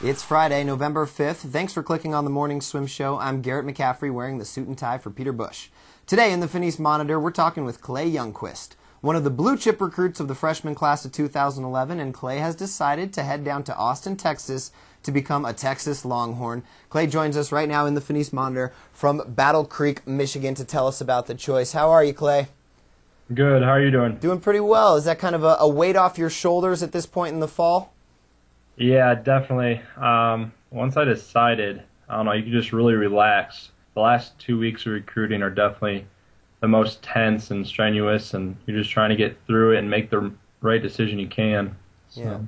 It's Friday, November 5th. Thanks for clicking on the Morning Swim Show. I'm Garrett McCaffrey wearing the suit and tie for Peter Bush. Today in the Finney's Monitor, we're talking with Clay Youngquist, one of the blue chip recruits of the freshman class of 2011, and Clay has decided to head down to Austin, Texas to become a Texas Longhorn. Clay joins us right now in the Finney's Monitor from Battle Creek, Michigan to tell us about the choice. How are you, Clay? Good. How are you doing? Doing pretty well. Is that kind of a weight off your shoulders at this point in the fall? Yeah, definitely. Once I decided, I don't know, you can just really relax. The last 2 weeks of recruiting are definitely the most tense and strenuous, and you're just trying to get through it and make the right decision you can. So. Yeah.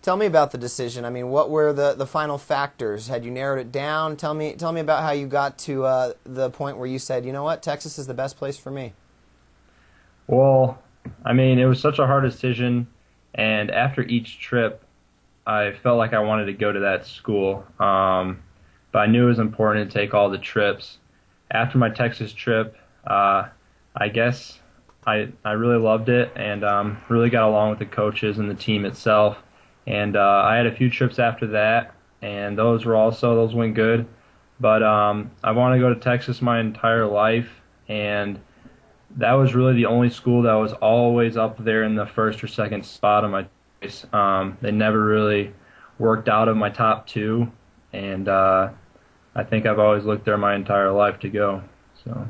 Tell me about the decision. I mean, what were the final factors? Had you narrowed it down? Tell me about how you got to the point where you said, you know what, Texas is the best place for me. Well, I mean, it was such a hard decision, and after each trip, I felt like I wanted to go to that school, but I knew it was important to take all the trips. After my Texas trip, I guess I really loved it and really got along with the coaches and the team itself. And I had a few trips after that, and those went good. But I wanted to go to Texas my entire life, and that was really the only school that was always up there in the first or second spot on my choice. They never really worked out of my top two, and I think I've always looked there my entire life to go. So.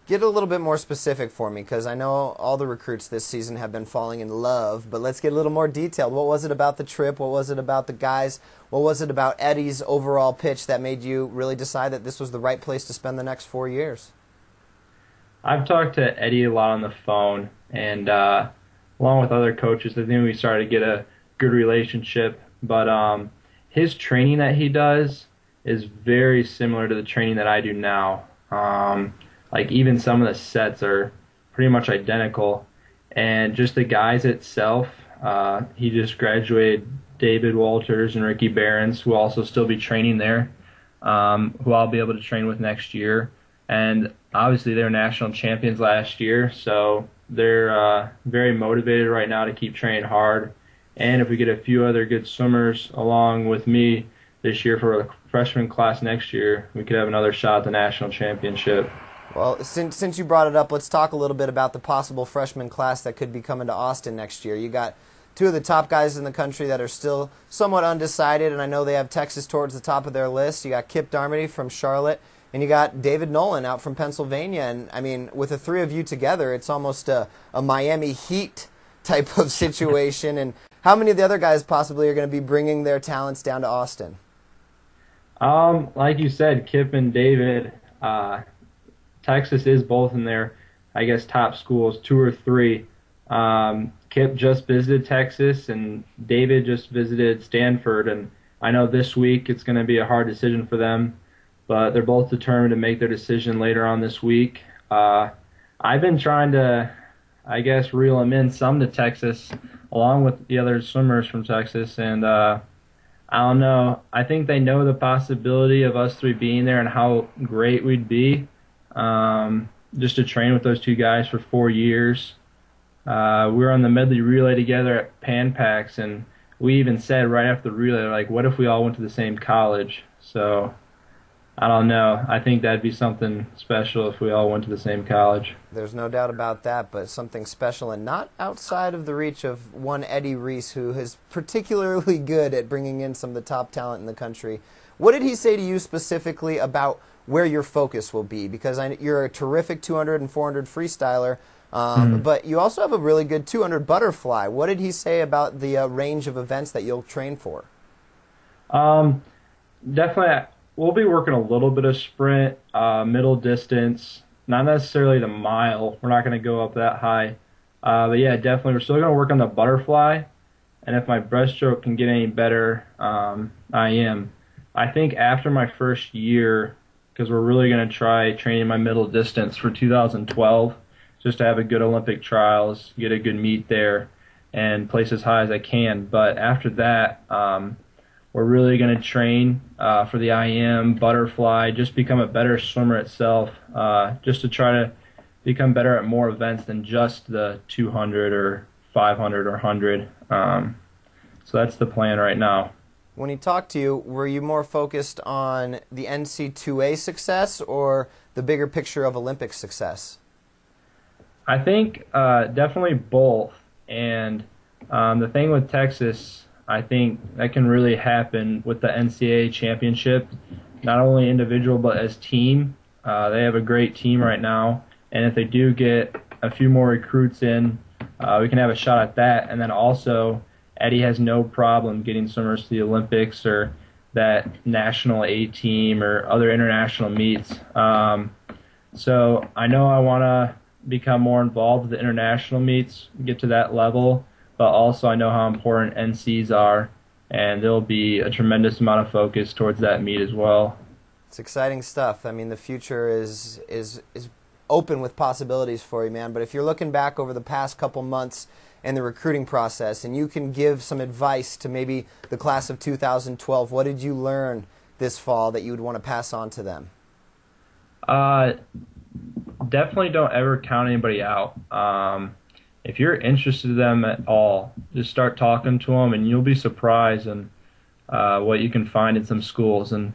Get a little bit more specific for me, because I know all the recruits this season have been falling in love, but let's get a little more detailed. What was it about the trip? What was it about the guys? What was it about Eddie's overall pitch that made you really decide that this was the right place to spend the next 4 years? I've talked to Eddie a lot on the phone, and along with other coaches, I think we started to get a good relationship. But his training that he does is very similar to the training that I do now. Like even some of the sets are pretty much identical, and just the guys itself. He just graduated David Walters and Ricky Behrens, who will also still be training there, who I'll be able to train with next year. And obviously they were national champions last year, so they're very motivated right now to keep training hard. And if we get a few other good swimmers along with me this year for a freshman class next year, we could have another shot at the national championship. Well, since you brought it up, let's talk a little bit about the possible freshman class that could be coming to Austin next year. You got two of the top guys in the country that are still somewhat undecided, and I know they have Texas towards the top of their list. You got Kip Darmody from Charlotte, and you got David Nolan out from Pennsylvania. And, I mean, with the three of you together, it's almost a Miami Heat type of situation. And how many of the other guys possibly are going to be bringing their talents down to Austin? Like you said, Kip and David, Texas is both in their, I guess, top schools, 2 or 3. Kip just visited Texas, and David just visited Stanford. And I know this week it's going to be a hard decision for them, but they're both determined to make their decision later on this week. I've been trying to, I guess, reel them in some to Texas, along with the other swimmers from Texas, and I don't know. I think they know the possibility of us 3 being there and how great we'd be. Just to train with those 2 guys for 4 years. We were on the medley relay together at Pan Pacs, and we even said right after the relay, like, what if we all went to the same college? So, I don't know. I think that'd be something special if we all went to the same college. There's no doubt about that, but something special and not outside of the reach of one Eddie Reese, who is particularly good at bringing in some of the top talent in the country. What did he say to you specifically about where your focus will be? Because you're a terrific 200 and 400 freestyler, but you also have a really good 200 butterfly. What did he say about the range of events that you'll train for? Definitely, we'll be working a little bit of sprint, middle distance, not necessarily the mile. We're not going to go up that high. But yeah, definitely, we're still going to work on the butterfly. And if my breaststroke can get any better, I am. I think after my first year, because we're really going to try training my middle distance for 2012, just to have a good Olympic trials, get a good meet there, and place as high as I can. But after that, we're really going to train for the IM, butterfly, just become a better swimmer itself, just to try to become better at more events than just the 200 or 500 or 100. So that's the plan right now. when he talked to you, were you more focused on the NC2A success or the bigger picture of Olympic success? I think definitely both. And the thing with Texas, I think that can really happen with the NCAA championship, not only individual but as team. They have a great team right now, and if they do get a few more recruits in, we can have a shot at that. And then also, Eddie has no problem getting swimmers to the Olympics or that national A team or other international meets. So I know I want to become more involved with the international meets, get to that level, but also I know how important NCs are, and there'll be a tremendous amount of focus towards that meet as well. It's exciting stuff. I mean, the future is open with possibilities for you, man. But if you're looking back over the past couple months and the recruiting process, and you can give some advice to maybe the class of 2012, what did you learn this fall that you would want to pass on to them? Definitely don't ever count anybody out. If you're interested in them at all, just start talking to them, and you'll be surprised in what you can find in some schools. And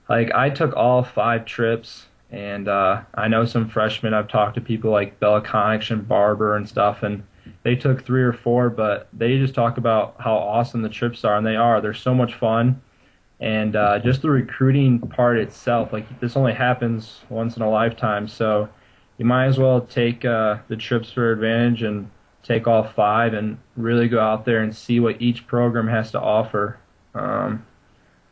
like, I took all 5 trips, and I know some freshmen. I've talked to people like Belliconic and Barber and stuff, and they took 3 or 4, but they just talk about how awesome the trips are, and they are. They're so much fun. And just the recruiting part itself, like, this only happens once in a lifetime, so you might as well take the trips for advantage and take all 5 and really go out there and see what each program has to offer.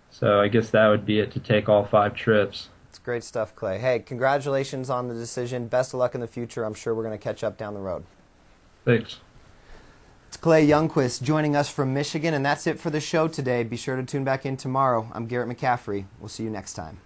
So I guess that would be it, to take all 5 trips. It's great stuff, Clay. Hey, congratulations on the decision. Best of luck in the future. I'm sure we're going to catch up down the road. Thanks. It's Clay Youngquist joining us from Michigan, and that's it for the show today. Be sure to tune back in tomorrow. I'm Garrett McCaffrey. We'll see you next time.